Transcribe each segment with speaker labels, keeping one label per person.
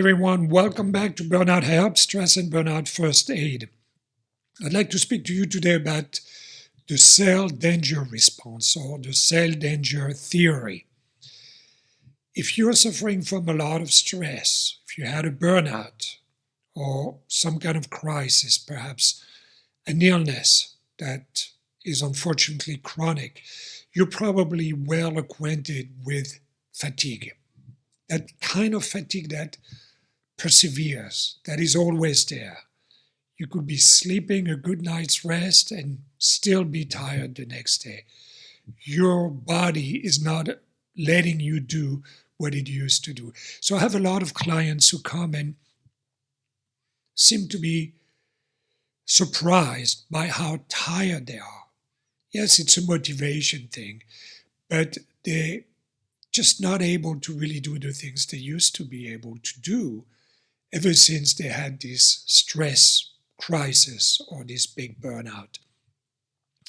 Speaker 1: everyone. Welcome back to Burnout Help, Stress and Burnout First Aid. I'd like to speak to you today about the cell danger response or the cell danger theory. If you're suffering from a lot of stress, if you had a burnout or some kind of crisis, perhaps an illness that is unfortunately chronic, you're probably well acquainted with fatigue. That kind of fatigue that perseveres, that is always there. You could be sleeping a good night's rest and still be tired the next day. Your body is not letting you do what it used to do. So I have a lot of clients who come and seem to be surprised by how tired they are. Yes, it's a motivation thing, but they're just not able to really do the things they used to be able to do ever since they had this stress crisis or this big burnout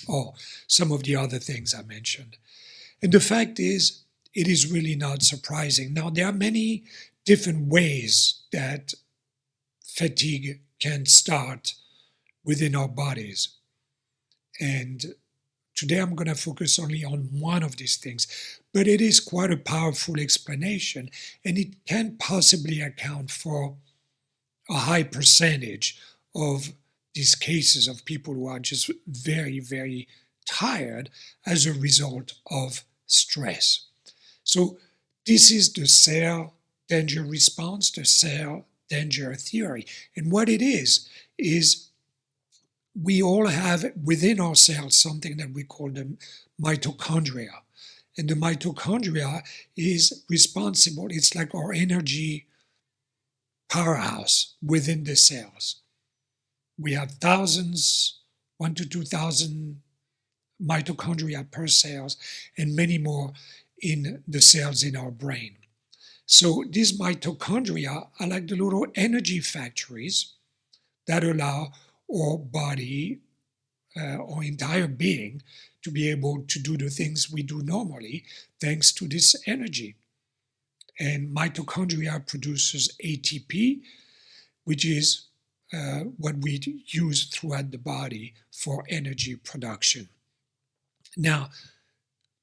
Speaker 1: or some of the other things I mentioned. And the fact is, it is really not surprising. Now, there are many different ways that fatigue can start within our bodies. And today I'm going to focus only on one of these things, but it is quite a powerful explanation, and it can possibly account for a high percentage of these cases of people who are just very, very tired as a result of stress. So this is the cell danger response, the cell danger theory. And what it is we all have within our cells something that we call the mitochondria. And the mitochondria is responsible, it's like our energy powerhouse within the cells. We have thousands, 1,000 to 2,000 mitochondria per cells, and many more in the cells in our brain. So these mitochondria are like the little energy factories that allow our body, our entire being, to be able to do the things we do normally thanks to this energy. And mitochondria produces ATP, which is what we use throughout the body for energy production. Now,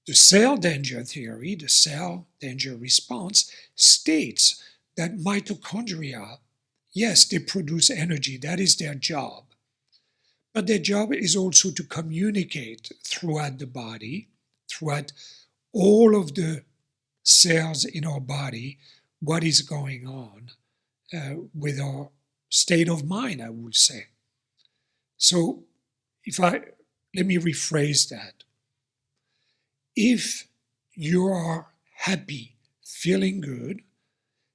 Speaker 1: the cell danger theory, the cell danger response, states that mitochondria, yes, they produce energy, that is their job. But their job is also to communicate throughout the body, throughout all of the cells in our body, what is going on with our state of mind, I would say. So let me rephrase that. If you are happy, feeling good,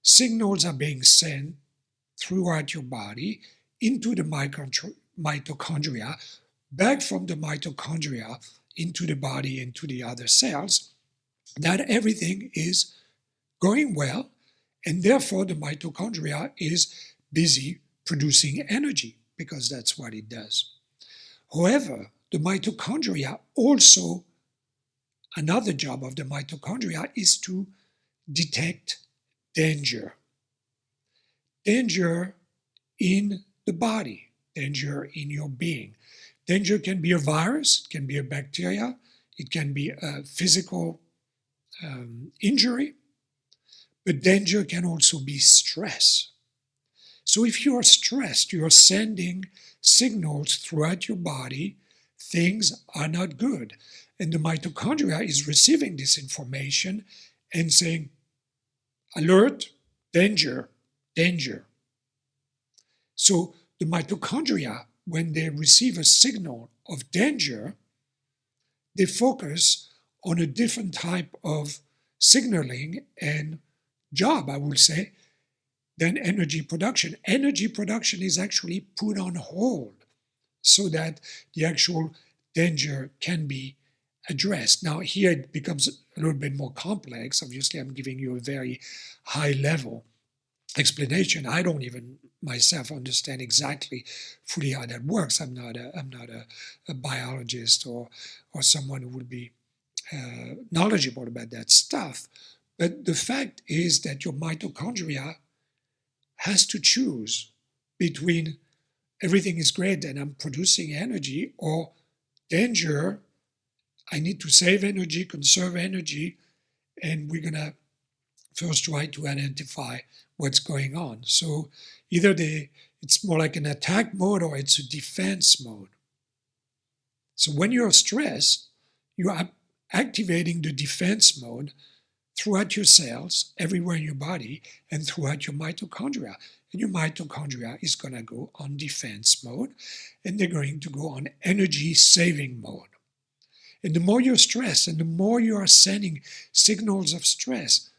Speaker 1: signals are being sent throughout your body into the mitochondria, back from the mitochondria into the body, into the other cells, that everything is going well, and therefore the mitochondria is busy producing energy, because that's what it does. However, the mitochondria also, another job of the mitochondria is to detect danger. Danger in the body, danger in your being. Danger can be a virus, it can be a bacteria, it can be a physical injury, but danger can also be stress. So if you are stressed, you are sending signals throughout your body, things are not good. And the mitochondria is receiving this information and saying, alert, danger, danger. So the mitochondria, when they receive a signal of danger, they focus on a different type of signaling and job, I would say, than energy production. Energy production is actually put on hold so that the actual danger can be addressed. Now, here it becomes a little bit more complex. Obviously, I'm giving you a very high-level explanation. I don't even myself understand exactly fully how that works. I'm not a biologist or someone who would be knowledgeable about that stuff. But the fact is that your mitochondria has to choose between everything is great and I'm producing energy, or danger, I need to save energy, conserve energy, and we're going to first try to identify what's going on. So either it's more like an attack mode or it's a defense mode. So when you're stressed, you are activating the defense mode throughout your cells, everywhere in your body, and throughout your mitochondria. And your mitochondria is going to go on defense mode, and they're going to go on energy saving mode. And the more you're stressed and the more you are sending signals of stress,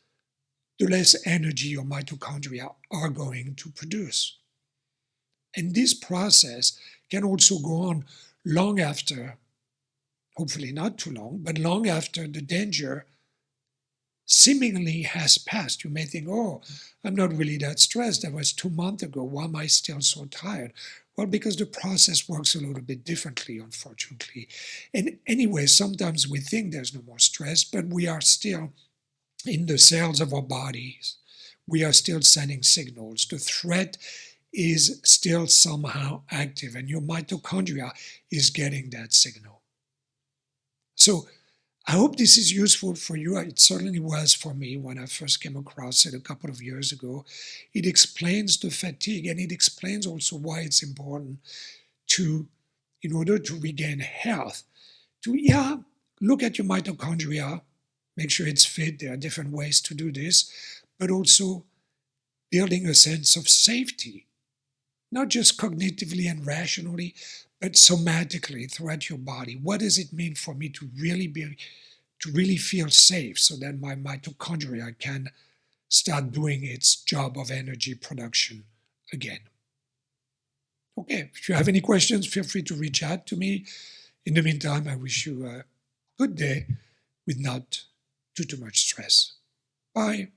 Speaker 1: the less energy your mitochondria are going to produce. And this process can also go on long after, hopefully not too long, but long after the danger seemingly has passed. You may think, oh, I'm not really that stressed. That was 2 months ago. Why am I still so tired? Well, because the process works a little bit differently, unfortunately. And anyway, sometimes we think there's no more stress, but we are still in the cells of our bodies. We are still sending signals. The threat is still somehow active, and your mitochondria is getting that signal. So I hope this is useful for you. It certainly was for me when I first came across it a couple of years ago. It explains the fatigue, and it explains also why it's important to, in order to regain health, to, look at your mitochondria, make sure it's fit. There are different ways to do this, but also building a sense of safety, not just cognitively and rationally, but somatically throughout your body. What does it mean for me to really feel safe, so that my mitochondria can start doing its job of energy production again? Okay, if you have any questions, feel free to reach out to me. In the meantime, I wish you a good day with not too much stress. Bye.